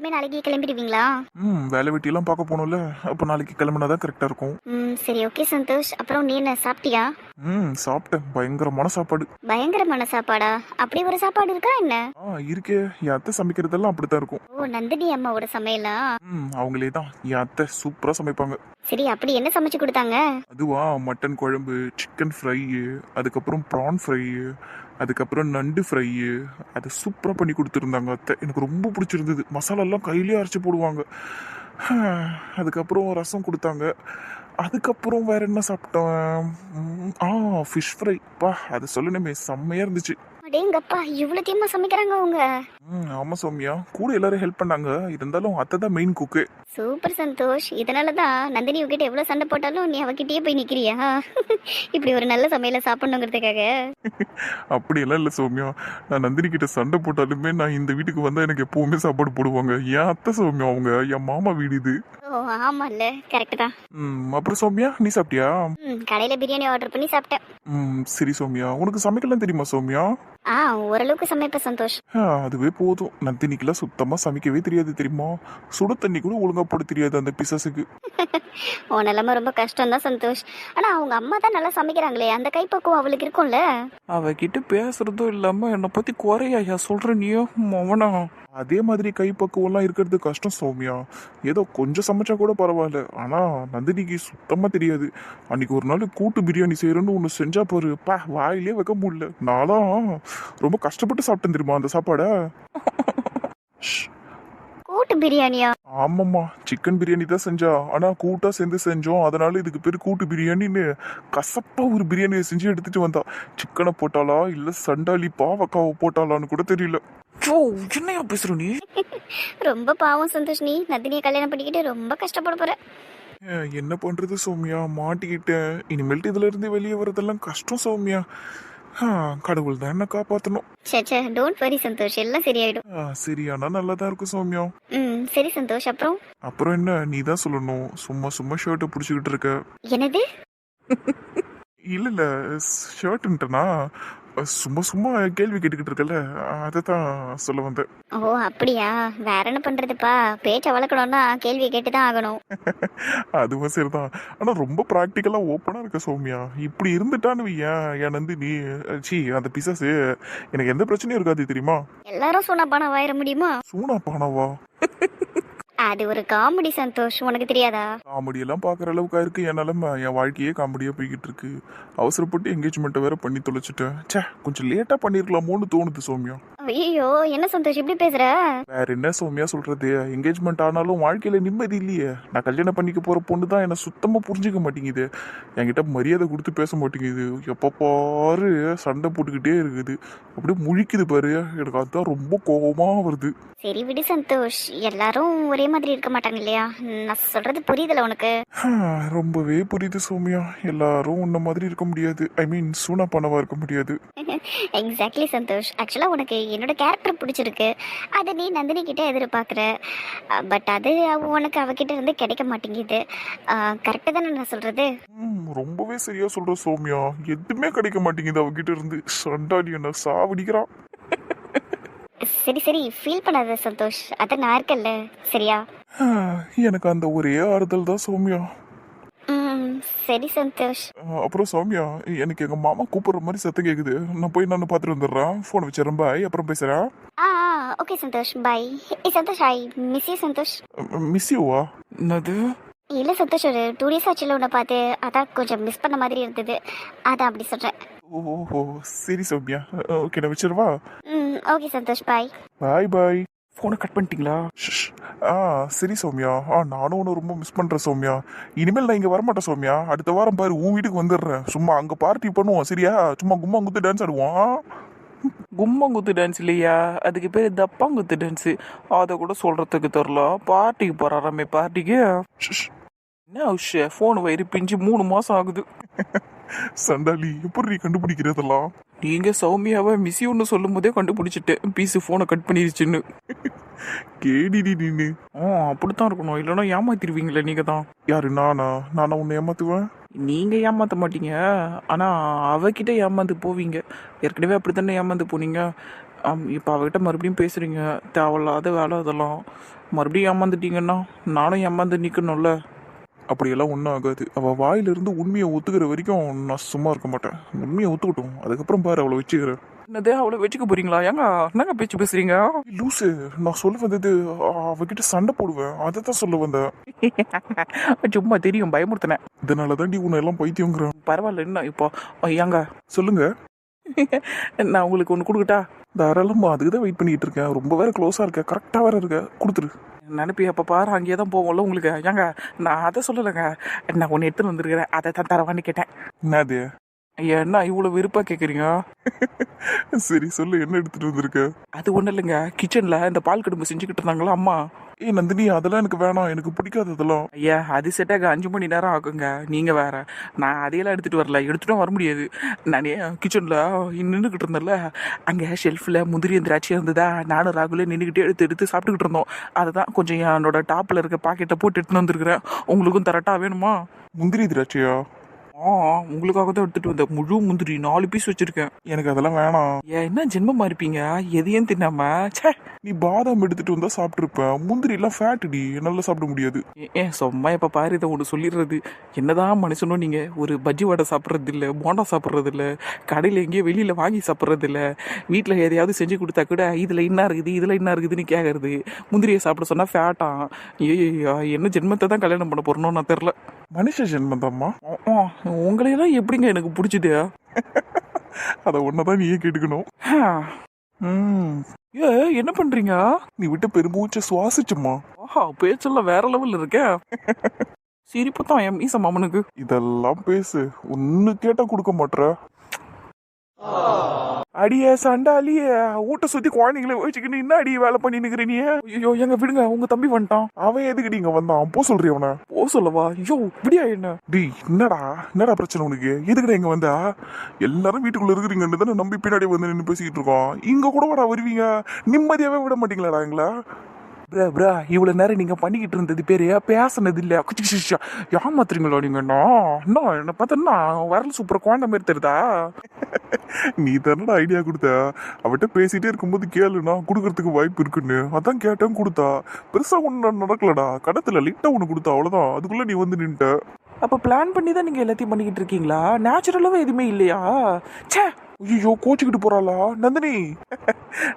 எல்லாருமே நாளைக்கு கிளம்பிடுவீங்களா? வேலை வெட்டியெல்லாம் பார்க்க போகணும்ல. அப்போ நாளைக்கு கிளம்புனாதான் கரெக்டாக இருக்கும். சரி, ஓகே சந்தோஷ். அப்புறம் நீ என்ன சாப்பிட்டியா? சாப்பிட்டேன். பயங்கரமான சாப்பாடு. பயங்கரமான சாப்பாடா? அப்படி ஒரு சாப்பாடு இருக்கா என்ன? இருக்கே. என் அத்தை சமைக்கிறதெல்லாம் அப்படித்தான் இருக்கும். ஓ, நந்தினி அம்மாவோட சமையலா? அவங்களே தான். என் அத்தை சூப்பராக சமைப்பாங்க. சரி, அப்படி என்ன சமைச்சு கொடுத்தாங்க? அதுவா, மட்டன் குழம்பு, சிக்கன் ஃப்ரை, அதுக்கப்புறம் ப்ரான் ஃப்ரை, அதுக்கப்புறம் நண்டு ஃப்ரை. அதை சூப்பராக பண்ணி கொடுத்துருந்தாங்க அத்தை. எனக்கு ரொம்ப பிடிச்சிருந்தது. மசாலாலாம் கையிலேயே அரைச்சி போடுவாங்க. அதுக்கப்புறம் ரசம் கொடுத்தாங்க. அதுக்கப்புறம் வேற என்ன சாப்பிட்டேன்? Fish fry. பா, அதை சொல்லணுமே, செம்மையா இருந்துச்சு. அடேங்கப்பா, இவ்வளோத்தையுமா சமைக்கிறாங்க அவங்க? ஆமா சௌமியா, கூட எல்லாரும் ஹெல்ப் பண்ணாங்க. இருந்தாலும் அத்தை தான் மெயின் குக்கு. சூப்பர் சந்தோஷ். இதனாலதான் நந்தினி உங்ககிட்ட எவ்வளவு சண்டை போட்டாலும் நீ அவகிட்டயே போய் நிக்கிறியா? இப்படி ஒரு நல்ல சமையல சாப்பிடணுங்கிறதுக்காக? அப்படியெல்லாம் இல்லை சௌமியா. நான் நந்தினி கிட்ட சண்டை போட்டாலுமே நான் இந்த வீட்டுக்கு வந்தா எனக்கு எப்பவுமே சாப்பாடு போடுவாங்க. என் அத்தை சௌமியா, அவங்க என் மாமா வீடு இது. ஓ ஆமால்ல, கரெக்ட் தான். அப்புறம் சௌமியா, நீ சாப்பிட்டியா? கடையில பிரியாணி ஆர்டர் பண்ணி சாப்பிட்டேன். சரி சௌமியா, உனக்கு சமைக்கலாம் தெரியுமா சௌமியா? ஓரளவுக்கு சமைப்பேன் சந்தோஷ். அதுவே போதும். நந்தினிக்கெல்லாம் சுத்தமா சமைக்கவே தெரியாது தெரியுமா? சுட தண்ணி கூட ஒழுங்கா போட தெரியாது அந்த பிசாசுக்கு. உன் நிலைமை ரொம்ப கஷ்டம் தான் சந்தோஷ். ஆனா அவங்க அம்மா தான் நல்லா சமைக்கிறாங்களே, அந்த கைப்பக்குவம் அவளுக்கு இருக்கும்ல. அவகிட்ட பேசுறதும் இல்லாம என்னை பத்தி குறையா சொல்ற நீயோ மவனா? அதே மாதிரி கைப்பக்குவம்லாம் இருக்கிறது கஷ்டம் சௌமியா. ஏதோ கொஞ்சம் சமைச்சா கூட பரவாயில்ல. ஆனா நந்தினிக்கு சுத்தமா தெரியாது. அன்னைக்கு ஒரு நாள் கூட்டு பிரியாணி செய்யறேன்னு ஒன்று செஞ்சா பாரு, பா, வாயிலே வைக்க முடியல. நான்லாம் ரொம்ப கஷ்டப்பட்டு சாப்பிட்டேன் தெரியுமா அந்த சாப்பாட. கூட்டு பிரியாணியா? ஆமாம்மா, சிக்கன் பிரியாணி தான் செஞ்சா. ஆனா கூட்டா சேர்ந்து செஞ்சோம், அதனால இதுக்கு பேர் கூட்டு பிரியாணின்னு கசப்பா ஒரு பிரியாணியை செஞ்சு எடுத்துட்டு வந்தா. சிக்கனை போட்டாளா இல்ல சண்டாளி பாவக்காவை போட்டாளான்னு கூட தெரியல. என்னையா பேசுற நீ? ரொம்ப பாவம் சந்தோஷ். நீ நந்தினியை கல்யாணம் பண்ணிக்கிட்டு ரொம்ப கஷ்டப்பட போற. என்ன பண்றது சௌமியா, மாட்டிக்கிட்டேன். இனிமேல்ட்டு இதுல இருந்து வெளியே வரதெல்லாம் கஷ்டம் சௌமியா. கடவுள் தான் என்ன காப்பாத்தணும். சே, டோன்ட் வரி சந்தோஷ், எல்லாம் சரியாயிடும். சரியானா நல்லதா இருக்கும் சௌமியா. சரி சந்தோஷ். அப்புறம் என்ன, நீ தான் சொல்லணும். சும்மா சும்மா ஷர்ட்டை பிடிச்சிக்கிட்டு இருக்க. என்னது? இல்ல ஷர்ட்ன்ட்டனா சும்மா சும்மா கேள்வி கேட்டுக்கிட்டு இருக்கல, அதை தான் சொல்ல வந்தேன். ஓ அப்படியா? வேற என்ன பண்றதுப்பா, பேச்ச வளர்க்கணும்னா கேள்வி கேட்டுதான் ஆகணும். அதுவும் சரிதான். ஆனா ரொம்ப ப்ராக்டிக்கலா ஓப்பனா இருக்க சௌமியா. இப்படி இருந்துட்டான்னு வையேன், என் நந்தினி, அந்த பிசாசு, எனக்கு எந்த பிரச்சனையும் இருக்காது தெரியுமா? எல்லாரும் சூனா பானா வாயிட முடியுமா? சூனா பானாவா? அது ஒரு காமெடி சந்தோஷ், உனக்கு தெரியாதா? காமெடி எல்லாம் பாக்குற அளவுக்கு இருக்கு என் நிலைமை. என் வாழ்க்கையே காமெடியா போய்கிட்டு இருக்கு. அவசரப்பட்டு என்கேஜ்மெண்ட்டை வேற பண்ணி தொலைச்சிட்டேன். கொஞ்சம் லேட்டா பண்ணிருக்கலாமோன்னு தோணுது சௌமியா. ஐயோ, என்ன சந்தோஷ் இப்படி பேசுற? வேற என்ன சௌமியா சொல்றது? என்கேஜ்மெண்ட் ஆனாலும் வாழ்க்கையில நிம்மதி இல்லையே. நான் கல்யாணம் பண்ணிக்க போற பொண்ணு தான் என்ன சுத்தமா புரிஞ்சுக்க மாட்டேங்குது. என்கிட்ட மரியாதை கொடுத்து பேச மாட்டேங்குது. எப்ப பாரு சண்டை போட்டுக்கிட்டே இருக்குது. அப்படியே முழிக்குது பாரு. எனக்கு அதுதான் ரொம்ப கோபமா வருது. சரி விடு சந்தோஷ், எல்லாரும் ஒரே மாதிரி இருக்க மாட்டாங்க இல்லையா? நான் சொல்றது புரியுதுல உனக்கு? ரொம்பவே புரியுது சௌமியா. எல்லாரும் உன்ன மாதிரி இருக்க முடியாது. ஐ மீன் சூனா பண்ணவா இருக்க முடியாது. எக்ஸாக்ட்லி சந்தோஷ். ஆக்சுவலா உனக்கு என்னோட கேரக்டர் பிடிச்சிருக்கு. அதை நீ நந்தினி கிட்ட எதிர்பார்க்குற. பட் அது உனக்கு அவகிட்ட இருந்து கிடைக்க மாட்டேங்குது. கரெக்டாக தானே நான் சொல்றது? ரொம்பவே சரியா சொல்ற சௌமியா. எதுவுமே கிடைக்க மாட்டேங்குது அவகிட்ட இருந்து. சண்டாளி என்ன சாவடிக்கிறான். சரி, ஃபீல் பண்ணாத சந்தோஷ், அத நான் இருக்கல்ல, சரியா? எனக்கு அந்த ஒரே ஆறுதல் தான் சௌமியா. சரி சந்தோஷ். அப்புறம் சௌமியா, எனக்கு எங்க மாமா கூப்பிடுற மாதிரி சத்தம் கேக்குது. நான் போய் நான் பார்த்துட்டு வந்துடுறேன். போன் வச்சிடறேன். பாய், அப்புறம் பேசுறேன். Okay Santhosh, bye. Santhosh, I miss you Santhosh. Miss யூவா? என்னது? இல்ல சந்தோஷ், ஒரு 2 days ஆச்சுல உன்னை பார்த்து, அதான் கொஞ்சம் மிஸ் பண்ண மாதிரி இருந்தது, அதான் அப்படி சொல்றேன். ஓஹோ, சரி சௌமியா. ஓகே, நான் வச்சிடவா? ஓகே சந்தோஷ், பாய். பாய். ஃபோனை கட் பண்ணிட்டீங்களா? சரி சௌமியா. நானும் ஒன்று ரொம்ப மிஸ் பண்ணுறேன் சௌமியா. இனிமேல் நான் இங்கே வரமாட்டேன் சௌமியா. அடுத்த வாரம் பாரு, உன் வீட்டுக்கு வந்துடுறேன். சும்மா அங்கே பார்ட்டி பண்ணுவோம், சரியா? சும்மா கும்மாங்குத்து டான்ஸ் ஆடுவோம். கும்மாங்குத்து டான்ஸ் இல்லையா, அதுக்கு பேர் தப்பாங்குத்து டான்ஸு. அதை கூட சொல்கிறதுக்கு தெரில. பார்ட்டிக்கு போகிறாராமே, பார்ட்டிக்கு. என்ன விஷயம்? ஃபோன் வயிறு பிஞ்சு 3 மாதம் ஆகுது. சண்டாளி, எப்படி கண்டுபிடிக்கிறதெல்லாம்? நீங்கள் சௌமியாவை மிஸ்யூன்னு சொல்லும் போதே கண்டுபிடிச்சிட்டேன். பீஸு ஃபோனை கட் பண்ணிருச்சுன்னு. கேடி நீனு. அப்படித்தான் இருக்கணும், இல்லைன்னா ஏமாத்திருவீங்களே நீங்கள் தான். யாரு? நானா உன்னை ஏமாத்துவேன்? நீங்கள் ஏமாற்ற மாட்டீங்க, ஆனால் அவகிட்ட ஏமாந்து போவீங்க. ஏற்கனவே அப்படி தானே ஏமாந்து போனீங்க. இப்போ அவகிட்ட மறுபடியும் பேசுகிறீங்க. தேவையில்லாத வேலை அதெல்லாம். மறுபடியும் ஏமாந்துட்டீங்கன்னா நானும் ஏமாந்து நிற்கணும்ல. அப்படியெல்லாம் ஒன்றும் ஆகாது. அவள் வாயிலிருந்து உண்மையை ஒத்துக்கிற வரைக்கும் நான் சும்மா இருக்க மாட்டேன். உண்மையை ஒத்துக்கிட்டோம், அதுக்கப்புறம் பாரு அவளை வச்சுக்கிறேன். என்னதே அவ்வளோ வச்சுக்க போறீங்களா? ஏங்க என்னங்க பேச்சு பேசுறீங்க? லூசு, நான் சொல்ல வந்தது அவகிட்ட சண்டை போடுவேன், அதை தான் சொல்ல வந்தேன். சும்மா தெரியும், பயமுறுத்தினேன். இதனால தாண்டி உன்னை எல்லாம் பைத்தியங்கிறேன். பரவாயில்ல, என்ன இப்போ ஏங்க சொல்லுங்க. நான் உங்களுக்கு ஒன்று கொடுக்கட்டா? தாராளமா, அதுக்கு தான் வெயிட் பண்ணிட்டு இருக்கேன். ரொம்ப வேற க்ளோஸாக இருக்க, கரெக்டாக வேற இருக்க, கொடுத்துரு. நினைப்பி அப்போ பாரு அங்கேயே தான் போவோம்ல உங்களுக்கு. ஏங்க நான் அதை சொல்லலைங்க, நான் ஒன்று எடுத்துன்னு வந்திருக்கிறேன், அதை தான் தரவான்னு கேட்டேன். என்னது? என்ன இவ்வளோ விருப்பா கேட்குறீங்க? சரி சொல்லு, என்ன எடுத்துட்டு வந்திருக்க? அது ஒன்றும் இல்லைங்க, கிச்சனில் இந்த பால் கடும்பு செஞ்சுக்கிட்டு இருந்தாங்களா அம்மா. ஏய் நந்தினி, அதெல்லாம் எனக்கு வேணாம், எனக்கு பிடிக்காது அதெல்லாம். ஐயா அது செட்டாக 5 மணி நேரம் ஆகுங்க. நீங்கள் வேற, நான் அதையெல்லாம் எடுத்துகிட்டு வரல, எடுத்துகிட்டும் வர முடியாது. நானே கிச்சனில் நின்றுக்கிட்டு இருந்தேன்ல, அங்கே ஷெல்ஃபில் முந்திரி திராட்சை இருந்ததா, நானும் ராகுலே நின்றுக்கிட்டே எடுத்து சாப்பிட்டுக்கிட்டு இருந்தோம். அதை தான் கொஞ்சம் என்னோட டாப்பில் இருக்க பாக்கெட்டை போட்டு எடுத்துன்னு வந்திருக்கிறேன். உங்களுக்கும் தரட்டா வேணுமா? முந்திரி திராட்சையா? உங்களுக்காக தான் எடுத்துகிட்டு வந்தேன். முழு முந்திரி 4 பீஸ் வச்சுருக்கேன். எனக்கு அதெல்லாம் வேணாம். ஏன் என்ன ஜென்மமாக இருப்பீங்க, எதையும் தின்னாம? சே, நீ பாதாம் எடுத்துட்டு வந்தா சாப்பிட்டுருப்பேன். முந்திரி எல்லாம் ஃபேட்டுடி, என்னால சாப்பிட முடியாது. ஏன் சும்மா இப்போ பாரு இதை ஒன்று சொல்லிடுறது. என்னதான் மனுஷனும் நீங்கள் ஒரு பஜ்ஜி வடை சாப்பிட்றது இல்லை, போண்டா சாப்பிட்றது இல்லை, கடையில் எங்கேயோ வெளியில் வாங்கி சாப்பிட்றது இல்லை, வீட்டில் எதையாவது செஞ்சு கொடுத்தா கூட இதில் என்ன இருக்குது இதில் என்ன இருக்குதுன்னு கேட்கறது. முந்திரியை சாப்பிட சொன்னால் ஃபேட்டான். ஏய்யா என்ன ஜென்மத்தை தான் கல்யாணம் பண்ண போகிறனோ நான் தெரில. மனுஷ ஜென்மந்தாம்மா. உங்களையெல்லாம் எப்படிங்க எனக்கு பிடிச்சிது? அதை ஒன்னதான் நீயே கேட்டுக்கணும். ஏ என்ன பண்றீங்க? நீ விட்டு பெருமூச்சை சுவாசிச்சுமா. ஆஹா, பேச்செல்லாம் வேற லெவல்ல இருக்க. சிரிப்பு தான் என் மீச மாமனுக்கு. இதெல்லாம் பேசு, ஒன்னு கேட்டா கொடுக்க மாட்ற. அடியே சண்டாலியே, ஊட்ட சுத்தி குழந்தைங்களை வச்சுக்கிட்டு என்ன அடி வேலை பண்ணி நிக்கிற நீ? ஐயோ எங்க விடுங்க, உங்க தம்பி வந்துட்டான். அவன் எதுக்கு இங்க வந்தான்? போ சொல்றிய அவனை. ஓ சொல்லவா? ஐயோ விடியா என்ன? டேய் என்னடா பிரச்சனை உனக்கு? எதுக்குடா இங்க வந்தா? எல்லாரும் வீட்டுக்குள்ள இருக்கிறீங்கன்னு தானே நம்பி பின்னாடி வந்து நின்று பேசிக்கிட்டு இருக்கோம். இங்க கூட வாடா வருவீங்க, நிம்மதியாவே விட மாட்டீங்களாடா எங்களா? பிரா இவ்வளவு நேரம் நீங்க பண்ணிக்கிட்டு இருந்தது பேரு பேசினது இல்ல. ஏமாத்துறீங்களா நீங்க? என்ன பார்த்தா வரல சூப்பர் குழந்தை மாதிரி தெரியுதா? நீ தானடா ஐடியா கொடுத்த. அவட்ட பேசிட்டே இருக்கும்போது கேளுனா கொடுக்கறதுக்கு வாய்ப்பு இருக்குன்னு, அதான் கேட்டேன் கொடுத்தா. பெருசா ஒண்ணு நடக்கலடா, கடத்துல லிட்டா ஒண்ணு கொடுத்தா, அவ்வளவுதான். அதுக்குள்ள நீ வந்து நின்ட்ட. அப்ப பிளான் பண்ணி தான் நீங்க எல்லாத்தையும் பண்ணிக்கிட்டு இருக்கீங்களா? நேச்சுரலாவே எதுவுமே இல்லையா? சே, ஐயோ கோச்சிக்கிட்டு போறாளா நந்தினி?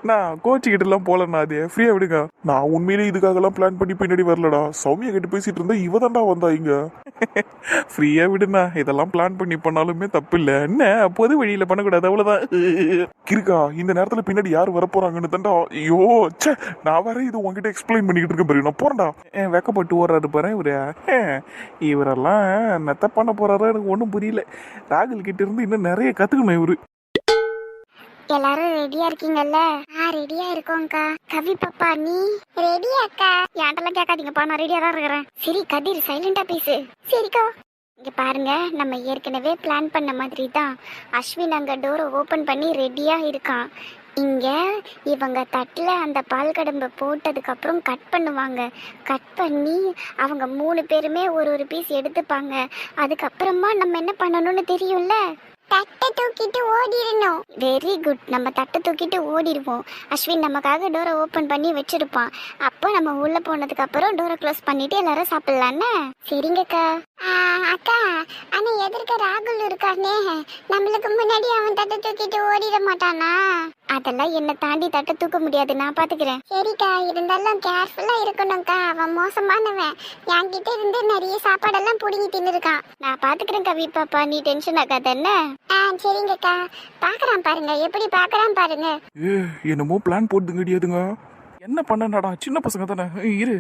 நான் கோச்சிக்கிட்டு எல்லாம் போலண்ணா, அது ஃப்ரீயா விடுங்க. நான் உண்மையிலே இதுக்காகலாம் பிளான் பண்ணி பின்னாடி வரலடா. சௌமியா கிட்ட பேசிட்டு இருந்தா இவ தாண்டா வந்தா இங்க. ஃப்ரீயா விடுண்ணா, இதெல்லாம் பிளான் பண்ணி பண்ணாலுமே தப்பு இல்ல. என்ன பொது வழியில பண்ணக்கூடாது, அவ்வளவுதான். கிருக்கா, இந்த நேரத்துல பின்னாடி யார் வரப்போறாங்கன்னு தாண்டா. ஐயோ சே, நான் வேற இது உங்ககிட்ட எக்ஸ்பிளைன் பண்ணிக்கிட்டு இருக்கேன் பாரு. நான் போறேன்டா. வெக்கப்பட்டு ஓடுறாரு பாரு இவரு. இவரெல்லாம் நெத்த பண்ண போறாரா எனக்கு ஒன்றும் புரியல. ராகுல் கிட்ட இருந்து இன்னும் நிறைய கத்துக்கணும் இவரு. எல்லாரும் ரெடியா இருக்கீங்கல்ல? ரெடியா இருக்கோம்க்கா. கவி பாப்பா நீ ரெடியாக்கா? என்கிட்டலாம் கேட்காதீங்கப்பா, நான் ரெடியா தான் இருக்கிறேன். சரி கதிர் சைலண்டா பேசு. சரிக்கா. இங்க பாருங்க, நம்ம ஏற்கனவே பிளான் பண்ண மாதிரி தான் அஸ்வின் அங்க டோரை ஓபன் பண்ணி ரெடியா இருக்கான். இங்க இவங்க தட்டில் அந்த பால் கடம்பை போட்டதுக்கு அப்புறம் கட் பண்ணுவாங்க. கட் பண்ணி அவங்க 3 பேருமே ஒரு பீஸ் எடுத்துப்பாங்க. அதுக்கப்புறமா நம்ம என்ன பண்ணணும்னு தெரியும்ல? தட்டை தூக்கிட்டு ஓடிடணும். வெரி குட், நம்ம தட்டை தூக்கிட்டு ஓடிடுவோம். அஸ்வின் நமக்காக டோரை ஓப்பன் பண்ணி வச்சிருப்பான். அப்போ நம்ம உள்ள போனதுக்கு அப்புறம் டோரை க்ளோஸ் பண்ணிட்டு எல்லாரும் சாப்பிடலான்னு. சரிங்கக்கா. அக்கா, ஆனா எதிர்க்க ராகுல் இருக்கானே, நம்மளுக்கு முன்னாடி அவன் தட்டை தூக்கிட்டு ஓடிட மாட்டானா? அதெல்லாம் என்ன தாண்டி தட்டை தூக்க முடியாது, நான் பாத்துக்கிறேன். சரிக்கா, இருந்தாலும் கேர்ஃபுல்லா இருக்கணும்க்கா. அவன் மோசமானவன், என்கிட்ட இருந்து நிறைய சாப்பாடெல்லாம் புடுங்கி தின்னுருக்கான். நான் பாத்துக்கிறேன் கவி பாப்பா, நீ டென்ஷன் ஆகாத என்ன? சரிங்கக்கா. பாக்குறான் பாருங்க, எப்படி பாக்குறான் பாருங்க. என்னமோ பிளான் போட்டு கிடையாதுங்க. என்ன பண்ணடா, சின்ன பசங்க தானே. இரு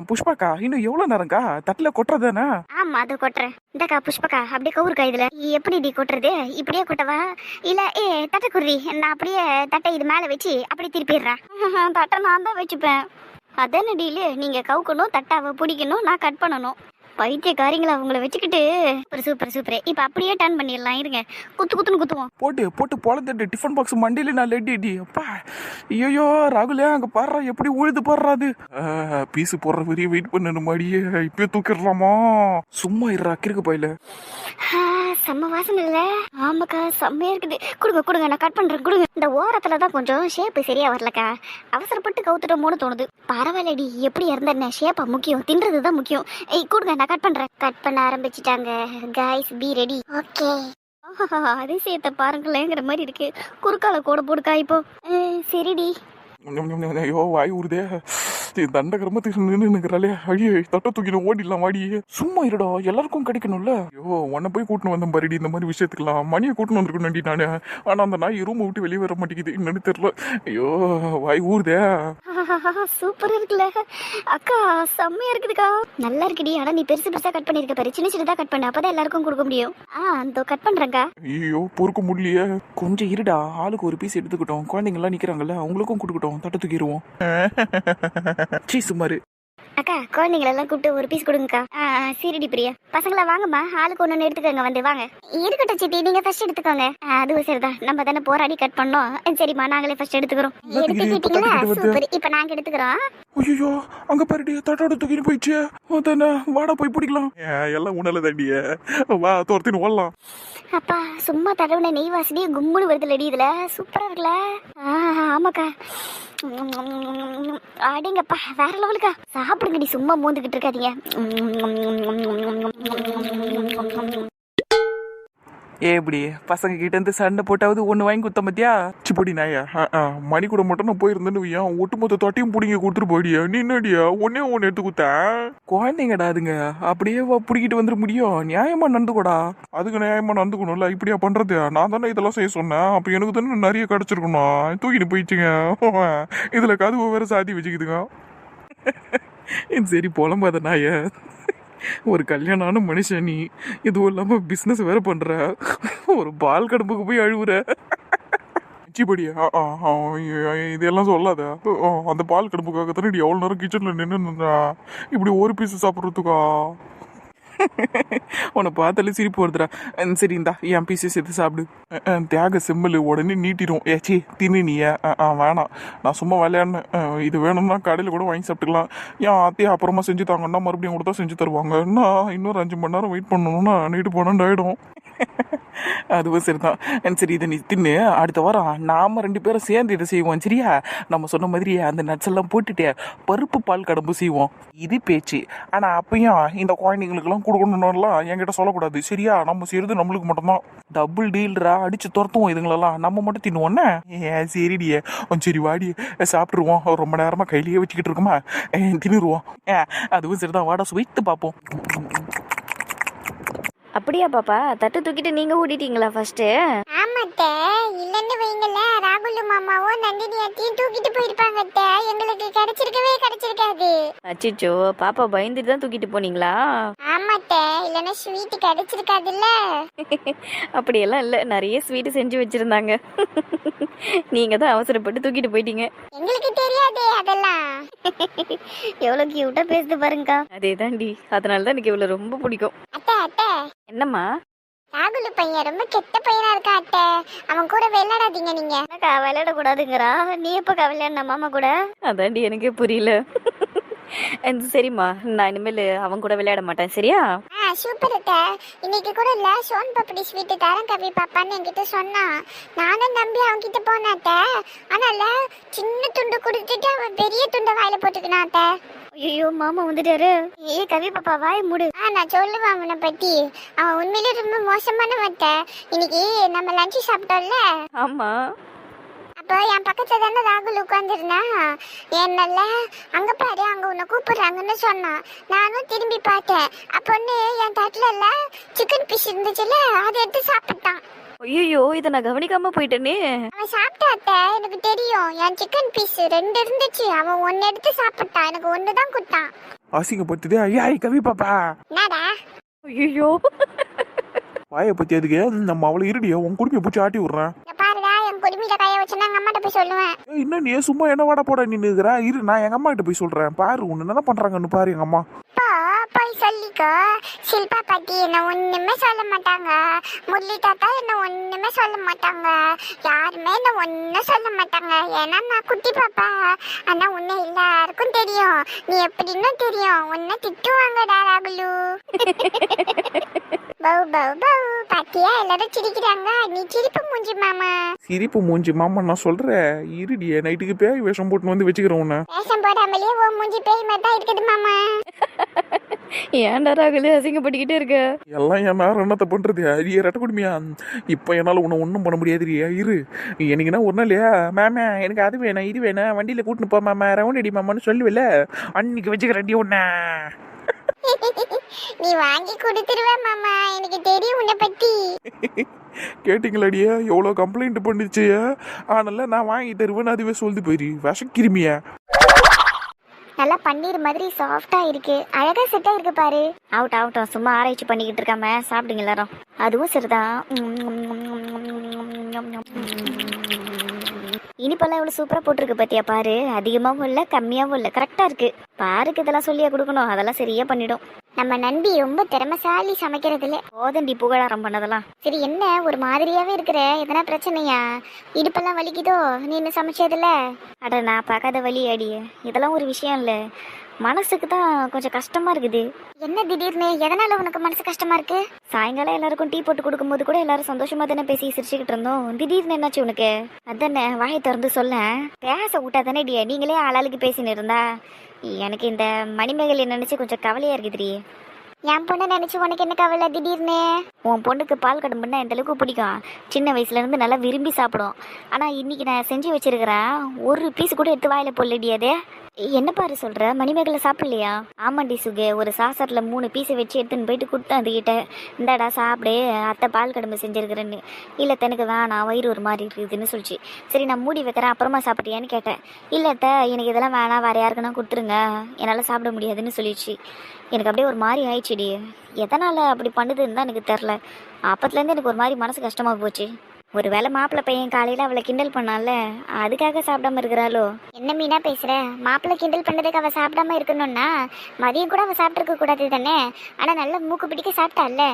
புஷ்பாக்கா, இன்னும் எவ்வளவு நேரம்க்கா தட்டில் கொட்டுறதானே? ஆமா, அது கொட்டுறேன். இந்தக்கா புஷ்பக்கா, அப்படியே கவுருக்கா. இதுல எப்படி டி கொட்டுறது? இப்படியே கொட்டவா இல்ல தட்டை குருவி? நான் அப்படியே தட்டை இது மேல வச்சு அப்படி திருப்பிடுறேன். தட்டை நான் தான் வச்சுப்பேன். அதான டீலு? நீங்க கவுக்கணும், தட்டாவை பிடிக்கணும், நான் கட் பண்ணணும். பைத்தியக்காரிங்களா அவங்கள வச்சுக்கிட்டு சூப்பர் சூப்பர். இப்ப அப்படியே டர்ன் பண்ணிடலாம். இருங்க, குத்துன்னு குத்துவோம். போட்டு பொழந்துட்டு டிஃபன் பாக்ஸ் மண்டியில நான் லெட்டி அப்பா. ஐயோ ராகுலே, அங்க பாடுறா எப்படி உழுது பாடுறாது. பீஸ் போடுற வரையும் வெயிட் பண்ணணும் மாடியே. இப்பயே தூக்கிடலாமா? சும்மா இருறா கிறுக்கு பையில. செம்ம வாசனை இல்ல? ஆமாக்கா, செம்மையா இருக்குது. கொடுங்க, நான் கட் பண்றேன். கொடுங்க. இந்த ஓரத்துலதான் கொஞ்சம் ஷேப் சரியா வரலக்கா. அவசரப்பட்டு கவுத்துட்டோமோன்னு தோணுது. பரவாயில்லடி, எப்படி இருந்த ஷேப்பா முக்கியம், தின்றதுதான் முக்கியம். கொடுங்க, நான் கட் பண்றேன். கட் பண்ண ஆரம்பிச்சுட்டாங்க. Guys be ready. ஓகே. அதிசயத்தை பாருங்களேங்கிற மாதிரி இருக்கு. குறுக்கால கூட போடுக்கா இப்போ. சரிடி. ஐயோ வாய் ஊறுதே. தண்டகரமத்துக்கு நின்னுக்கிறாளே. அடியே தட்ட தூக்கிட்டு ஓடிடலாம் வாடியே. சும்மா இருடா, எல்லாருக்கும் கிடைக்கணும்ல. ஐயோ உன்னை போய் கூட்டின்னு வந்தேன் பாருடி இந்த மாதிரி விஷயத்துக்குலாம். மணியை கூட்டின்னு வந்திருக்கணும்டி நானு. ஆனா அந்த நாய் ரூமை விட்டு வெளியே வர மாட்டேங்குது, என்னன்னு தெரியல. ஐயோ வாய் ஊறுதே. சூப்பர் இருக்குல்ல அக்கா, செம்மையா இருக்குதுக்கா. நல்லா இருக்குடி. ஆனா நீ பெருசா கட் பண்ணிருக்க பாரு. சின்னதா கட் பண்ண, அப்பதான் எல்லாருக்கும் கொடுக்க முடியும். அந்த கட் பண்றேங்க. ஐயோ பொறுக்க முடியலையே. கொஞ்சம் இருடா, ஆளுக்கு ஒரு பீஸ் எடுத்துக்கிட்டோம். குழந்தைங்க எல்லாம் நிக்கிறாங்கல்ல, அவங்களுக்கும் கொடுக்கட்டும். தட்ட தூக்கிடுவோம். சீ சுமாரு. அக்கா, குழந்தைங்களெல்லாம் கூப்பிட்டு ஒரு பீஸ் கொடுங்கக்கா. சீரடி பிரியா. பசங்களா வாங்கம்மா, ஆளுக்கு ஒண்ணு எடுத்துக்கோங்க. வந்து வாங்க. இருக்கட்டும் சித்தி, நீங்க ஃபர்ஸ்ட் எடுத்துக்கோங்க. அதுவும் சரிதான், நம்ம தானே போராடி கட் பண்ணோம். சரிம்மா, நாங்களே ஃபர்ஸ்ட் எடுத்துக்கிறோம். எடுத்துக்கிட்டீங்களா? சூப்பர். இப்ப நாங்க எடுத்துக்கிறோம். ஐயோ அங்க பாருடி, தட்டோட தூக்கிட்டு போயிடுச்சு. அதானே, வாடா போய் பிடிக்கலாம். எல்லாம் உணல தாண்டிய, வா தோர்த்தின்னு ஓடலாம். அப்பா, சும்மா தடவுன நெய் வாசனே கும்முன்னு வருதுலடி. இதுல சூப்பரா இருக்குல்ல? ஆமாக்கா. அடேங்கப்பா, வேற லெவலுக்கா. சாப்பிடுங்கடி, சும்மா மூந்துகிட்டு இருக்காதீங்க. எப்படி பசங்க கிட்ட இருந்து சண்டை போட்டாவது ஒண்ணு வாங்கி குத்த மத்தியா? சிப்படி நாயா. மணி கூட மட்டும் நான் போயிருந்தேன்னு வையன், ஒட்டுமொத்த தொட்டியும் பிடிங்க கொடுத்துட்டு போயிடியா. நீ என்னடியா ஒன்னு எடுத்து குத்தேன். குழந்தைங்கடா அதுங்க, அப்படியே பிடிக்கிட்டு வந்துட முடியும்? நியாயமா நடந்துக்கூடா. அதுக்கு நியாயமா நடந்துக்கணும்ல. இப்படியா பண்றது? நான் தானே இதெல்லாம் செய்ய சொன்னேன். அப்ப எனக்கு தானே நிறைய கிடைச்சிருக்கணும். தூக்கிட்டு போயிடுச்சுங்க. இதுல கதவு வேற சாத்தி வச்சுக்குதுங்க. சரி புலம்பாத நாய. ஒரு கல்யாணமான மனுஷன் நீ, இதுவும் இல்லாம பிசினஸ் வேற பண்ற. ஒரு பால் கடம்புக்கு போய் அழுவுற. சிப்படி இதெல்லாம் சொல்லாத. அந்த பால் கடுப்புக்காக தானே எவ்வளவு நேரம் கிச்சன்ல நின்று இப்படி ஒரு பீஸ் சாப்பிட்றதுக்கா? உன்னை பார்த்தாலே சிரிப்பு வருதுடா. சரி இந்தா என் பீஸை சேர்த்து சாப்பிடு. தியாக செம்மல் உடனே நீட்டிடும். ஏச்சி தின்னு நீ. வேணாம், நான் சும்மா விளையாடினேன். இது வேணும்னா கடையில் கூட வாங்கி சாப்பிட்டுக்கலாம். ஏன் அத்தையை அப்புறமா செஞ்சு தாங்கன்னா மறுபடியும் கூட தான் செஞ்சு தருவாங்க. இன்னொரு 5 மணி நேரம் வெயிட் பண்ணணும்னா நைட்டு 12 ஆயிடும். அதுவும் சரிதான். சரி இதை நீ தின்னு. அடுத்த வாரம் நாம 2 பேரும் சேர்ந்து இதை செய்வோம், சரியா? நம்ம சொன்ன மாதிரி அந்த நட்ஸ் எல்லாம் போட்டுட்டு பருப்பு பால் கடம்பு செய்வோம். இது பேச்சு. ஆனா அப்பயும் இந்த குழந்தைங்களுக்கெல்லாம் கொடுக்கணும்னுலாம் என்கிட்ட சொல்லக்கூடாது, சரியா? நம்ம செய்யறது நம்மளுக்கு மட்டும்தான். டபுள் டீல்ரா, அடிச்சு துரத்துவோம் இதுங்களெல்லாம். நம்ம மட்டும் தின்னுவோன்னே. சரிடியே. சரி வாடி சாப்பிட்டுருவோம். ரொம்ப நேரமா கையிலேயே வச்சுக்கிட்டு இருக்கோமா, தின்னுருவோம். அதுவும் சரிதான், வாடா ஸ்வீட்டு பார்ப்போம். அப்படியா பாப்பா, தட்டு தூக்கிட்டு நீங்க ஓடிட்டீங்களா ஃபர்ஸ்ட்? ஆமாத்தே, இல்லன்னு வைங்கள ராகுல் மாமாவும் நந்தினி அத்தையும் தூக்கிட்டு போயிருப்பாங்க அத்தை. எங்களுக்கு கிடைச்சிருக்காது. அச்சிச்சோ, பாப்பா பயந்துட்டு தான் தூக்கிட்டு போனீங்களா? ஆமாத்தே, இல்லன்னா ஸ்வீட் கிடைச்சிருக்காதுல்ல. அப்படியெல்லாம் இல்ல, நிறைய ஸ்வீட் செஞ்சு வச்சிருந்தாங்க. நீங்க தான் அவசரப்பட்டு தூக்கிட்டு போயிட்டீங்க. எங்களுக்கு தெரியாதே அதெல்லாம். எவ்வளவு கியூட்டா பேசுது பாருங்கக்கா. அதேதான்டி, அதனாலதான் எனக்கு இவ்வளவு ரொம்ப பிடிக்கும். அத்தை என்னம்மா? ராகுல் பையன் ரொம்ப கெட்ட பையனா இருக்கா அத்தை. அவன் கூட விளையாடாதீங்க நீங்க. விளையாட கூடாதுங்கிறா. நீ எப்ப விளையாடின மாமா கூட? அதான்டி எனக்கே புரியல. சரிம்மா, நான் இனிமேல் அவன் கூட விளையாட மாட்டேன், சரியா? சூப்பர் அத்தை. இன்னைக்கு கூட இல்ல சோன் பப்படி ஸ்வீட் தரேன் கவி பாப்பான்னு என்கிட்ட சொன்னான். நானும் நம்பி அவன் கிட்ட போனேன் அத்தை. ஆனால சின்ன துண்டு கொடுத்துட்டு அவன் பெரிய துண்டை வாயில போட்டுக்கினான் அத்தை. ஐயோ மாமா வந்துட்டாரு. கவி பாப்பா வாய் மூடு. நான் சொல்லுவேன் அவனை பத்தி. அவன் உண்மையிலே ரொம்ப மோசமானவன் அத்தை. இன்னைக்கு நம்ம லஞ்சு சாப்பிட்டோம்ல. ஆமா. அப்போ என் பக்கத்துல தானே ராகுல் உட்காந்துருந்தா. என்னல்ல அங்க பாரு, அங்க உன்னை கூப்பிடுறாங்கன்னு சொன்னான். நானும் திரும்பி பார்த்தேன். அப்பொன்னு என் தட்டுல இல்ல சிக்கன் பீஸ் இருந்துச்சுல, அதை எடுத்து சாப்பிட்டான். ஐயோ, இதை நான் கவனிக்காம போயிட்டேனே. அவன் சாப்பிட்டாத்த, எனக்கு தெரியும். என் சிக்கன் பீஸ் 2 இருந்துச்சு. அவன் 1 எடுத்து சாப்பிட்டான். எனக்கு 1 தான் கொடுத்தான். அசிங்கப்படுத்துதே. ஐயா கவி பாப்பா. என்னடா? ஐயோ, வாயை பத்தி அதுக்கு நம்ம அவளை இருடியா உன் குடுமையை பிடிச்சி ஆட்டி விடுறேன். பாருடா, என் குடுமையில கைய வச்சுன்னா எங்க அம்மாட்ட போய் சொல்லுவேன். இன்னும் நீ சும்மா என்ன வாட போட நின்னுக்கிறா? இரு, நான் எங்க அம்மா கிட்ட போய் சொல்றேன். பாரு உன்ன என்ன பண்றாங்கன்னு பாரு எங்க அம்மா. அப்பா போய் சொல்லிக்கோ. ஷில்பா பாட்டி என்ன ஒண்ணுமே சொல்ல மாட்டாங்க, முரளி தாத்தா என்ன ஒண்ணுமே சொல்ல மாட்டாங்க, யாருமே என்ன ஒன்னும் சொல்ல மாட்டாங்க. ஏன்னா நான் குட்டி பாப்பா. ஆனா உன்னை எல்லாருக்கும் தெரியும், நீ எப்படின்னு தெரியும். உன்னை திட்டுவாங்கடா ராகுலு. பௌ பௌ பௌ. பாத்தியா எல்லாரும் சிரிக்கிறாங்க, நீ சிரிப்பு மூஞ்சி மாமா. சிரிப்பு மூஞ்சி மாமா நான் சொல்றேன் இருடியே, நைட்டுக்கு பேய் வேஷம் போட்டு வந்து வச்சுக்கிறேன் உன்னை. வேஷம் போடாமலே உன் மூஞ்சி பேய் மாதிரி தான் இருக்குது மாமா. ஏன்டா ராகுலு அசிங்கப்பட்டுக்கிட்டே இருக்க? எல்லாம் என் நேரம் என்னத்தை பண்றது அரிய ரெட்ட குடுமையா. இப்போ என்னால் உன்னை ஒன்றும் பண்ண முடியாதுரியா. இரு எனக்குன்னா ஒரு நாள் மேமே எனக்கு அது வேணாம் இது வேணாம் வண்டியில் கூட்டின்னு போ மாமா ரவுண்ட் அடி மாமான்னு சொல்லுவில்ல, அன்னைக்கு வச்சுக்கிறேன் உன்னை. நீ வாங்கி கொடுத்துருவ மாமா, எனக்கு தெரியும் உன்னை பத்தி. கேட்டிங்களாடியா எவ்வளோ கம்ப்ளைண்ட் பண்ணிச்சு. ஆனால நான் வாங்கி தருவேன்னு அதுவே சொல்லிட்டு போயிரு விஷக்கிருமியா. நல்லா பன்னீர் மாதிரி சாஃப்டா இருக்கு, அழகா செட்டா இருக்கு பாரு. ஆகட்டும் சும்மா ஆராய்ச்சி பண்ணிக்கிட்டு இருக்காம சாப்பிடுங்க எல்லாரும். அதுவும் சரிதான். இனிப்பெல்லாம் இவ்வளவு சூப்பரா போட்டிருக்கு பாத்தியா பாரு. அதிகமாவும் இல்ல கம்மியாவும் இல்ல, கரெக்டா இருக்கு. பாருக்கு இதெல்லாம் சொல்லியா கொடுக்கணும், அதெல்லாம் சரியா பண்ணிடும். நம்ம நண்பி ரொம்ப திறமைசாலி சமைக்கிறதுல. போதண்டி புகழாரம் பண்ணதெல்லாம். சரி என்ன ஒரு மாதிரியாவே இருக்கிற, எதனா பிரச்சனையா? இடுப்பெல்லாம் வலிக்குதோ நீ என்ன சமைச்சதுல? அட நான் பார்க்காத வழி அடி, இதெல்லாம் ஒரு விஷயம் இல்ல, மனசுக்கு தான் கொஞ்சம் கஷ்டமா இருக்குது. என்ன திடீர்னு, எதனால உனக்கு மனசு கஷ்டமா இருக்கு? சாயங்காலம் எல்லாருக்கும் டீ போட்டு கொடுக்கும்போது கூட எல்லாரும் சந்தோஷமா தானே பேசி சிரிச்சுக்கிட்டு இருந்தோம். திடீர்னு என்னாச்சு உனக்கு? அதானே வாயை திறந்து சொல்ல. பேச விட்டா தானே டியா, நீங்களே ஆளாளுக்கு பேசின்னு இருந்தா. எனக்கு இந்த மணிமேகலை நினைச்சு கொஞ்சம் கவலையா இருக்குதுடி. என் பொண்ணை நினைச்சு உனக்கு என்ன கவலை திடீர்னு? உன் பொண்ணுக்கு பால் கடம்புன்னா எந்த அளவுக்கு பிடிக்கும், சின்ன வயசுல இருந்து நல்லா விரும்பி சாப்பிடும். ஆனா இன்னைக்கு நான் செஞ்சு வச்சிருக்கிறேன், ஒரு பீஸ் கூட எடுத்து வாயில போடலடி. அது என்ன பாரு சொல்ற, மணிமேகலை சாப்பிடலையா? ஆமாண்டி சுகே, ஒரு சாசரில் 3 பீஸை வச்சு எடுத்துன்னு போயிட்டு கொடுத்தேன் அதுக்கிட்ட. இந்தாடா சாப்பிடு, அத்தை பால் கடம்பு செஞ்சுருக்கிறேன்னு. இல்லை தனக்கு வேணாம், வயிறு ஒரு மாதிரி இருக்குதுன்னு சொல்லிச்சு. சரி நான் மூடி வைக்கிறேன், அப்புறமா சாப்பிட்றியான்னு கேட்டேன். இல்லை அத்தை எனக்கு இதெல்லாம் வேணாம், வேறு யாருக்குன்னா கொடுத்துருங்க, என்னால் சாப்பிட முடியாதுன்னு சொல்லிடுச்சு. எனக்கு அப்படியே ஒரு மாதிரி ஆயிடுச்சுடி. எதனால் அப்படி பண்ணுதுன்னு தான் எனக்கு தெரில. அப்பத்துலேருந்து எனக்கு ஒரு மாதிரி மனசு கஷ்டமாக போச்சு. ஒரு வேளை மாப்பிள்ளை பையன் காலையில் அவளை கிண்டல் பண்ணால, அதுக்காக சாப்பிடாம இருக்கிறாளோ? என்ன மீனா பேசுற? மாப்பிள்ளை கிண்டல் பண்ணதுக்கு அவ சாப்பிடாம இருக்கணும்னா மதியம் கூட அவ சாப்பிட்டுருக்க கூடாது தானே? ஆனா நல்ல மூக்கு பிடிக்க சாப்பிட்டால,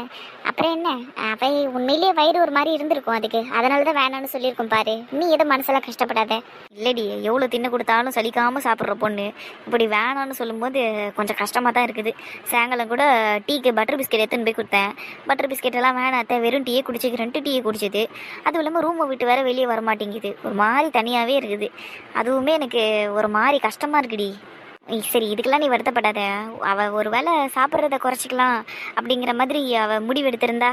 அப்புறம் என்ன? அவ உண்மையிலேயே வயிறு ஒரு மாதிரி இருந்திருக்கும் அதுக்கு, அதனாலதான் வேணாம்னு சொல்லியிருக்கும் பாரு. நீ எதை மனசெல்லாம் கஷ்டப்படாத. இல்லடி, எவ்வளோ தின்னு கொடுத்தாலும் சலிக்காமல் சாப்பிட்ற பொண்ணு இப்படி வேணான்னு சொல்லும்போது கொஞ்சம் கஷ்டமாக தான் இருக்குது. சாயங்காலம் கூட டீக்கு பட்டர் பிஸ்கெட் எடுத்துன்னு போய் கொடுத்தேன். பட்டர் பிஸ்கெட் எல்லாம் வேணாத்த, வெறும் டீயே குடிச்சிக்கிறேன்ட்டு டீயை குடிச்சது. அதுவும் இல்லாமல் ரூமை விட்டு வேற வெளியே வர மாட்டேங்குது, ஒரு மாதிரி தனியாகவே இருக்குது. அதுவுமே எனக்கு ஒரு மாதிரி கஷ்டமாக இருக்குடி. சரி இதுக்கெல்லாம் நீ வருத்தப்படாத. அவள் ஒரு வேளை சாப்பிட்றத குறைச்சிக்கலாம் அப்படிங்கிற மாதிரி அவள் முடிவு எடுத்திருந்தா,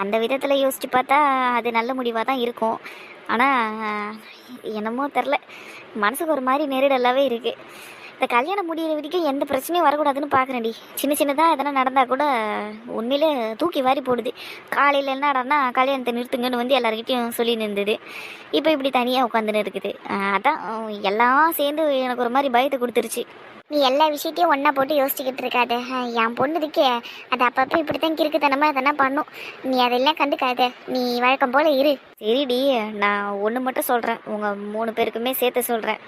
அந்த விதத்தில் யோசிச்சு பார்த்தா அது நல்ல முடிவாக தான் இருக்கும். ஆனால் என்னமோ தெரில, மனசுக்கு ஒரு மாதிரி நெருடலாகவே இருக்குது. இந்த கல்யாணம் முடிகிற வரைக்கும் எந்த பிரச்சனையும் வரக்கூடாதுன்னு பார்க்குறேன்டி. சின்ன சின்னதாக எதனா நடந்தால் கூட உண்மையிலே தூக்கி வாரி போடுது. காலையில் என்னடான்னா கல்யாணத்தை நிறுத்துங்கன்னு வந்து எல்லாருக்கிட்டையும் சொல்லி நின்றுது. இப்போ இப்படி தனியாக உட்காந்துன்னு இருக்குது. அதான் எல்லாம் சேர்ந்து எனக்கு ஒரு மாதிரி பயத்தை கொடுத்துருச்சு. நீ எல்லா விஷயத்தையும் ஒன்றா போட்டு யோசிச்சுக்கிட்டு இருக்காத. என் பொண்ணு இருக்கே, அது அப்பப்போ இப்படித்தான் கிறுக்குத்தனமாக எதனா பண்ணும். நீ அதெல்லாம் கண்டுக்காத, நீ வழக்கம் போல் இரு. சரிடி, நான் ஒன்று மட்டும் சொல்கிறேன், உங்கள் 3 பேருக்குமே சேர்த்து சொல்கிறேன்.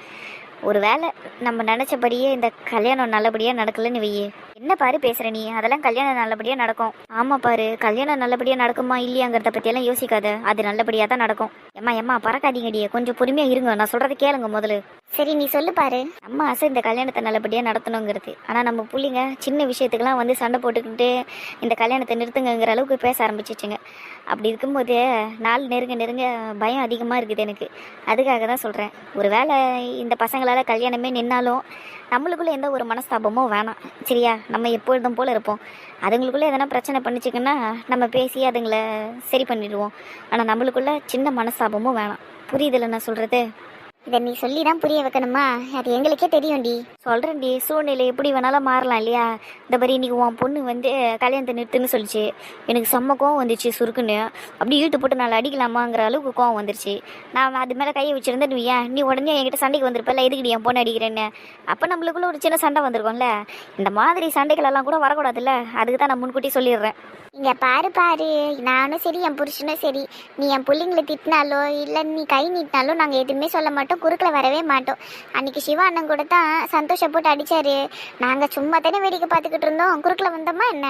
ஒரு வேளை நம்ம நினச்சபடியே இந்த கல்யாணம் நல்லபடியாக நடக்கலன்னு வையே. என்ன பாரு பேசுகிற நீ, அதெல்லாம் கல்யாணம் நல்லபடியாக நடக்கும். ஆமாம் பாரு, கல்யாணம் நல்லபடியாக நடக்குமா இல்லையாங்கிறத பற்றியெல்லாம் யோசிக்காத, அது நல்லபடியாக தான் நடக்கும். எம்மா பறக்காதீங்கடியே, கொஞ்சம் பொறுமையாக இருங்க, நான் சொல்கிறத கேளுங்க முதல்ல. சரி நீ சொல்லு பாரு. நம்ம ஆசை இந்த கல்யாணத்தை நல்லபடியாக நடத்தணுங்கிறது. ஆனால் நம்ம பிள்ளைங்க சின்ன விஷயத்துக்கெல்லாம் வந்து சண்டை போட்டுக்கிட்டு இந்த கல்யாணத்தை நிறுத்துங்கிற அளவுக்கு பேச ஆரம்பிச்சிச்சுங்க. அப்படி இருக்கும்போது நாள் நெருங்க பயம் அதிகமாக இருக்குது எனக்கு. அதுக்காக தான் சொல்கிறேன், ஒரு வேளை இந்த பசங்களால் கல்யாணமே நின்னாலும் நம்மளுக்குள்ளே எந்த ஒரு மனஸ்தாபமும் வேணாம், சரியா? நம்ம எப்பொழுதும் போல் இருப்போம். அதுங்களுக்குள்ளே எதனா பிரச்சனை பண்ணிச்சுங்கன்னா நம்ம பேசி அதுங்களை சரி பண்ணிடுவோம். ஆனால் நம்மளுக்குள்ளே சின்ன மனஸ்தாபமும் வேணாம். புரியுதில்ல நான் சொல்கிறது? இதை நீ சொல்லி தான் புரிய வைக்கணுமா? அது எங்களுக்கே தெரியும்டி. சொல்கிறேன்டி, சூழ்நிலை எப்படி வேணாலும் மாறலாம் இல்லையா? இந்த மாதிரி இன்றைக்கி உன் பொண்ணு வந்து கல்யாணத்தை நிறுத்துன்னு சொல்லிச்சு. எனக்கு செம்ம கோவம் வந்துச்சு, சுருக்குன்னு அப்படி இழுத்து போட்டு நாள் அடிக்கலாமாங்கிற அளவுக்கு கோவம் வந்துருச்சு. நான் அது மேலே கையை வச்சுருந்தேன், நீ உடனே என்கிட்ட சண்டைக்கு வந்திருப்பல, எதுக்கிடி என் பொண்ணு அடிக்கிறேன்னு. அப்போ நம்மளுக்குள்ள ஒரு சின்ன சண்டை வந்திருக்கோம்ல. இந்த மாதிரி சண்டைகளெல்லாம் கூட வரக்கூடாதுல்ல, அதுக்கு தான் நான் முன்கூட்டி சொல்லிடுறேன். இங்கே பாரு, நானும் சரி என் புருஷனும் சரி, நீ என் பிள்ளைங்களை திட்டினாலோ இல்லை நீ கை நீட்டினாலோ நாங்கள் எதுவுமே சொல்ல மாட்டோம். மட்டும் குறுக்கில் வரவே மாட்டோம். அன்னைக்கு சிவா அண்ணன் கூட தான் சந்தோஷம் போட்டு அடிச்சாரு. நாங்கள் சும்மா தானே வேடிக்கை பார்த்துக்கிட்டு இருந்தோம், குறுக்கில் வந்தோமா என்ன?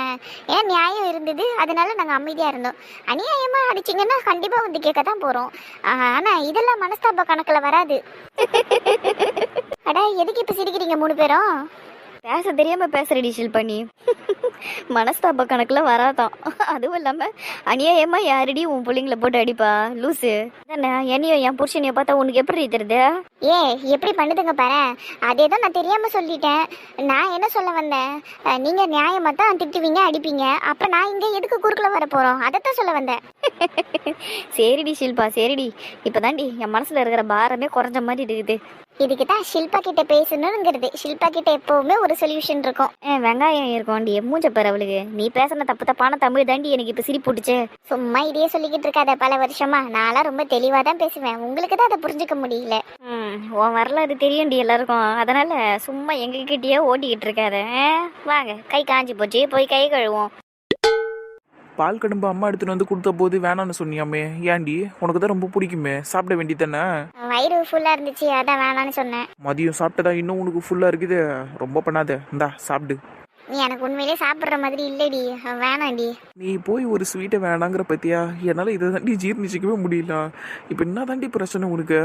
ஏன் நியாயம் இருந்தது, அதனால நாங்கள் அமைதியாக இருந்தோம். அநியாயமாக அடிச்சிங்கன்னா கண்டிப்பாக வந்து கேட்க தான் போகிறோம். ஆனால் இதெல்லாம் மனஸ்தாப கணக்கில் வராது. அட எதுக்கு இப்போ சிரிக்கிறீங்க 3 பேரும்? பேச தெரியாம பேசுறடி ஷில்பா நீ. மனஸ்தாப கணக்குல வராதான். அதுவும் இல்லாம அநியாயமா யாரடி உன் பிள்ளைங்கள போட்டு அடிப்பா லூசு தானே? என்னையும் என் புருஷனைய பார்த்தா உனக்கு எப்படி தெரியுது? எப்படி பண்ணுதுங்க பாரு. அதே தான் நான் தெரியாம சொல்லிட்டேன். நான் என்ன சொல்ல வந்தேன், நீங்க நியாயமா தான் திட்டுவீங்க அடிப்பீங்க, அப்புறம் நான் இங்க எதுக்கு குறுக்கில் வர போறோம், அதைத்தான் சொல்ல வந்தேன். சரிடி ஷில்பா சரிடி. இப்பதான்டி என் மனசுல இருக்கிற பாரமே குறைஞ்ச மாதிரி இருக்குது. இதுக்கு தான் ஷில்பா கிட்ட பேசணுங்கிறது. ஷில்பா கிட்ட எப்பவுமே ஒரு சொல்யூஷன் இருக்கும். வெங்காயம் இருக்கும்டி மூஞ்ச பேர் அவளுக்கு. நீ பேசுன தப்பு தப்பான தமிழ் தாண்டி எனக்கு இப்ப சிரிப்பு விட்டுச்சு. சும்மா இதையே சொல்லிக்கிட்டு இருக்காத. பல வருஷமா நான்லாம் ரொம்ப தெளிவா தான் பேசுவேன். உங்களுக்கு தான் அதை புரிஞ்சுக்க முடியல. உன் வரலாறு தெரியும்டி எல்லாருக்கும். அதனால சும்மா எங்ககிட்டயே ஓட்டிக்கிட்டு இருக்காத. வாங்க, கை காஞ்சி போச்சு, போய் கை கழுவோம். பால் கடும்பு அம்மா எடுத்துட்டு வந்து கொடுத்த போது வேணான்னு சொன்னியாமே, ஏன்டி? உனக்கு தான் ரொம்ப பிடிக்குமே, சாப்பிட வேண்டியதானே? வயிறு ஃபுல்லா இருந்துச்சு, அதான் வேணான்னு சொன்னேன். மதியம் சாப்பிட்டதா இன்னும் உனக்கு ஃபுல்லா இருக்குது. ரொம்ப பண்ணாத, இந்தா சாப்பிடு. நீ எனக்கு உண்மையிலே சாப்பிட்ற மாதிரி இல்லடி, வேணாண்டி. நீ போய் ஒரு ஸ்வீட்டை வேணாங்கிற பத்தியா? என்னால் இதை தாண்டி ஜீர்ணிச்சிக்கவே முடியல. இப்போ என்ன தாண்டி பிரச்சனை உனக்கு?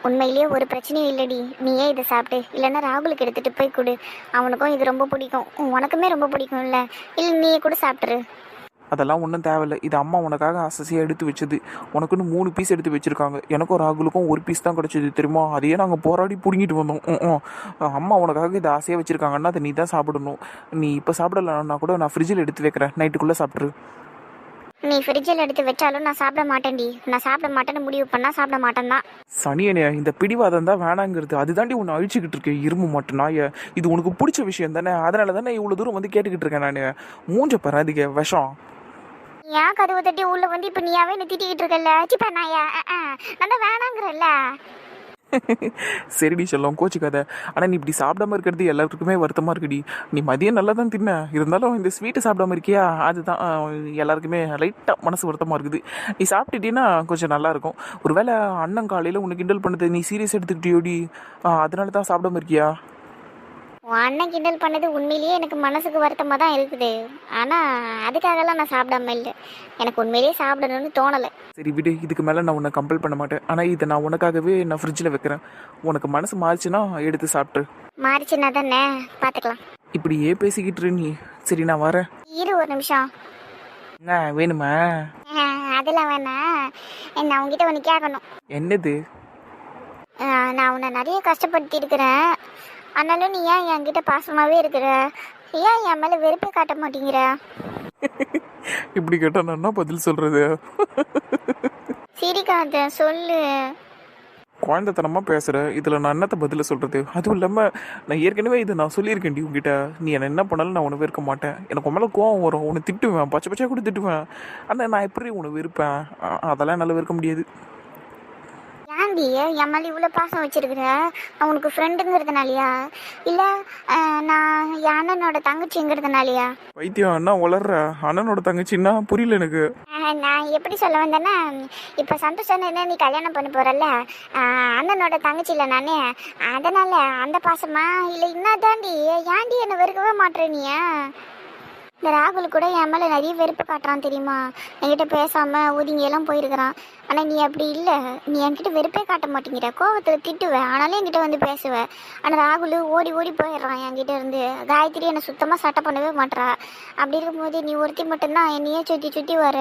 உண்மையிலேயே ஒரு பிரச்சனையும் இல்லடி. நீயே இதை சாப்பிட்டு, இல்லைன்னா ராகுலுக்கு எடுத்துட்டு போய் கொடு. அவனுக்கும் இது ரொம்ப பிடிக்கும், உனக்குமே ரொம்ப பிடிக்கும் இல்லை? இல்லை நீயே கூட சாப்பிட்ரு. அதெல்லாம் ஒன்றும் தேவையில்லை. இது அம்மா உனக்காக அசசியாக எடுத்து வச்சது. உனக்குன்னு 3 பீஸ் எடுத்து வச்சுருக்காங்க. எனக்கும் ராகுலுக்கும் 1 பீஸ் தான் கிடச்சிது தெரியுமா? அதையே நாங்கள் போராடி பிடுங்கிட்டு வந்தோம். அம்மா உனக்காக இதை ஆசையாக வச்சுருக்காங்கன்னா அதை நீ தான் சாப்பிடணும். நீ இப்போ சாப்பிடலன்னா கூட நான் ஃப்ரிட்ஜில் எடுத்து வைக்கிறேன், நைட்டுக்குள்ளே சாப்பிட்ரு. நீ ஃப்ரிட்ஜில் எடுத்து வச்சாலும் நான் சாப்பிட மாட்டேன்டி. நான் சாப்பிட மாட்டேன்னு முடிவு பண்ணால் சாப்பிட மாட்டேன் தான். சனியனே, இந்த பிடிவாதம் தான் வேணாங்கிறது. அதுதாண்டி உன்னை அழிச்சிக்கிட்டு இருக்கேன், இரும்பு மட்டும் நாய. இது உனக்கு பிடிச்ச விஷயம் தானே? அதனால தானே இவ்வளோ தூரம் வந்து கேட்டுக்கிட்டு இருக்கேன் நான். மூஞ்ச பாரு, அதிக விஷம். ஏன் கதவை தட்டி உள்ள வந்து இப்போ நீயாவே என்ன திட்டிக்கிட்டு இருக்கல? சிப்பா நாயா, நான் தான் வேணாங்கிறல்ல. சரிடி செல்லம், கோச்சிக்காத. ஆனால் நீ இப்படி சாப்பிடாம இருக்கிறது எல்லாருக்குமே வருத்தமாக இருக்குடி. நீ மதியம் நல்லா தான் தின்ன, இருந்தாலும் இந்த ஸ்வீட்டு சாப்பிடாம இருக்கியா, அதுதான் எல்லாருக்குமே லைட்டாக மனசு வருத்தமாக இருக்குது. நீ சாப்பிட்டுட்டீன்னா கொஞ்சம் நல்லாயிருக்கும். ஒருவேளை அண்ணன் காலையில் உனக்கு கிண்டல் பண்ணது நீ சீரியஸ் எடுத்துக்கிட்டியோடி, அதனால தான் சாப்பிடாம இருக்கியா? உன் அண்ணன் கிண்டல் பண்ணது உண்மையிலேயே எனக்கு மனசுக்கு வருத்தமாக தான் இருக்குது. ஆனால் அதுக்காகலாம் நான் சாப்பிடாம இல்லை. எனக்கு உண்மையிலேயே சாப்பிடணும்னு தோணலை. சரி விடு, இதுக்கு மேலே நான் உன்னை கம்பல் பண்ண மாட்டேன். ஆனால் இதை நான் உனக்காகவே நான் ஃப்ரிட்ஜில் வைக்கிறேன். உனக்கு மனசு மாறிச்சுன்னா எடுத்து சாப்பிட்ரு. மாறிச்சுன்னா தானே பார்த்துக்கலாம். இப்படியே பேசிக்கிட்டு நீ. சரி நான் வரேன். இரு ஒரு நிமிஷம். என்ன வேணுமா? அதெல்லாம் வேணாம். நான் உங்ககிட்ட ஒன்று கேட்கணும். என்னது? நான் உன்னை நிறைய கஷ்டப்படுத்தி இருக்கிறேன். ஆனாலும் நீ ஏன் என்கிட்ட பாசமாகவே இருக்கிற? ஏன் என் மேலே வெறுப்பே காட்ட மாட்டேங்கிற? இப்படி கேட்டா நான் என்ன பதில் சொல்றது? சிரிக்காத, சொல்லு. குழந்தைத்தனமா பேசுற, இதுல நான் என்னத்த பதில சொல்றது? அதுவும் இல்லாம நான் ஏற்கனவே இதை நான் சொல்லியிருக்கேன்டி உங்ககிட்ட. நீ என்ன என்ன பண்ணாலும் நான் உன்னை வெறுக்க மாட்டேன். எனக்கு உன் மேல கோவம் வரும், உன்னை திட்டுவேன், பச்சை பச்சையா கூட திட்டுவேன். ஆனா நான் எப்படி உன்னை வெறுப்பேன்? அதெல்லாம் என்னால வெறுக்க முடியாது. ஏன்டி என் மேலே இவ்வளோ பாசம் வச்சிருக்கிற? நான் உனக்கு ஃப்ரெண்டுங்கிறதுனாலயா, இல்லை நான் என் அண்ணனோட தங்கச்சிங்கிறதுனாலயா? வைத்தியம் அண்ணா வளர்ற அண்ணனோட தங்கச்சின்னா புரியல எனக்கு. நான் எப்படி சொல்ல வந்தேன்னா, இப்போ சந்தோஷம் என்ன நீ கல்யாணம் பண்ண போறல்ல, அண்ணனோட தங்கச்சி இல்லை நானே, அதனால அந்த பாசமா? இல்லை இன்னாதாண்டி ஏன்டி என்னை வெறுக்கவே மாட்டேற நீ? இந்த ராகுல் கூட என் மேலே நிறைய வெறுப்பு காட்டுறான் தெரியுமா? என்கிட்ட பேசாமல் ஒதுங்கியெல்லாம் போயிருக்கிறான். ஆனால் நீ அப்படி இல்லை. நீ என்கிட்ட வெறுப்பே காட்ட மாட்டேங்கிற. கோவத்தில் திட்டுவேன், ஆனாலும் என்கிட்ட வந்து பேசுவேன். ஆனால் ராகுல் ஓடி ஓடி போயிடுறான் என்கிட்ட இருந்து. காயத்ரி என்னை சுத்தமாக சட்டை பண்ணவே மாட்டேறா. அப்படி இருக்கும்போது நீ ஒருத்தி மட்டும்தான் என்னையே சுற்றி சுற்றி வர.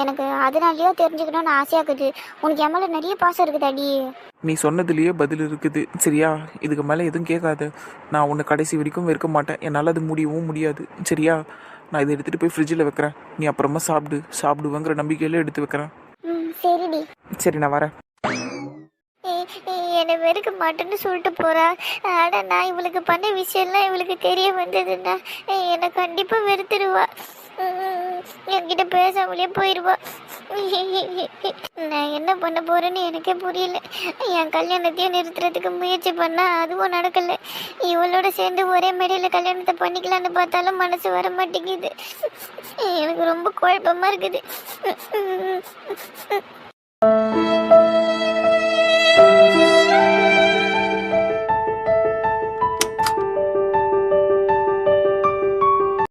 எனக்கு அதனாலேயோ தெரிஞ்சுக்கணும்னு ஆசையாக்குது. உனக்கு என் மேலே நிறைய பாசம் இருக்குது அடி. நீ சொன்னதுலேயே பதில் இருக்குது சரியா? இதுக்கு மேலே எதுவும் கேட்காது. நான் உன்னை கடைசி வரைக்கும் வெறுக்க மாட்டேன். என்னால் அது முடியவும் முடியாது சரியா? நான் இதை எடுத்துகிட்டு போய் ஃப்ரிட்ஜில் வைக்கிறேன். நீ அப்புறமா சாப்பிடுவேங்கிற நம்பிக்கையில எடுத்து வைக்கிறேன். சரிடி. சரி நான் வரேன். என்னை வெறுக்க மாட்டேன்னு சொல்லிட்டு போறா. ஆனால் நான் இவளுக்கு பண்ண விஷயம்லாம் இவளுக்கு தெரிய வந்ததுன்னா என்னை கண்டிப்பாக வெறுத்துருவா. என்கிட்ட பேசாமலே போயிடுவா. நான் என்ன பண்ண போறேன்னு எனக்கே புரியல. என் கல்யாணத்தையும் நிறுத்துறதுக்கு முயற்சி பண்ணா அதுவும் நடக்கலை. இவளோட சேர்ந்து ஒரே மேடையில் கல்யாணத்தை பண்ணிக்கலான்னு பார்த்தாலும் மனசு வர மாட்டேங்குது. எனக்கு ரொம்ப குழப்பமா இருக்குது.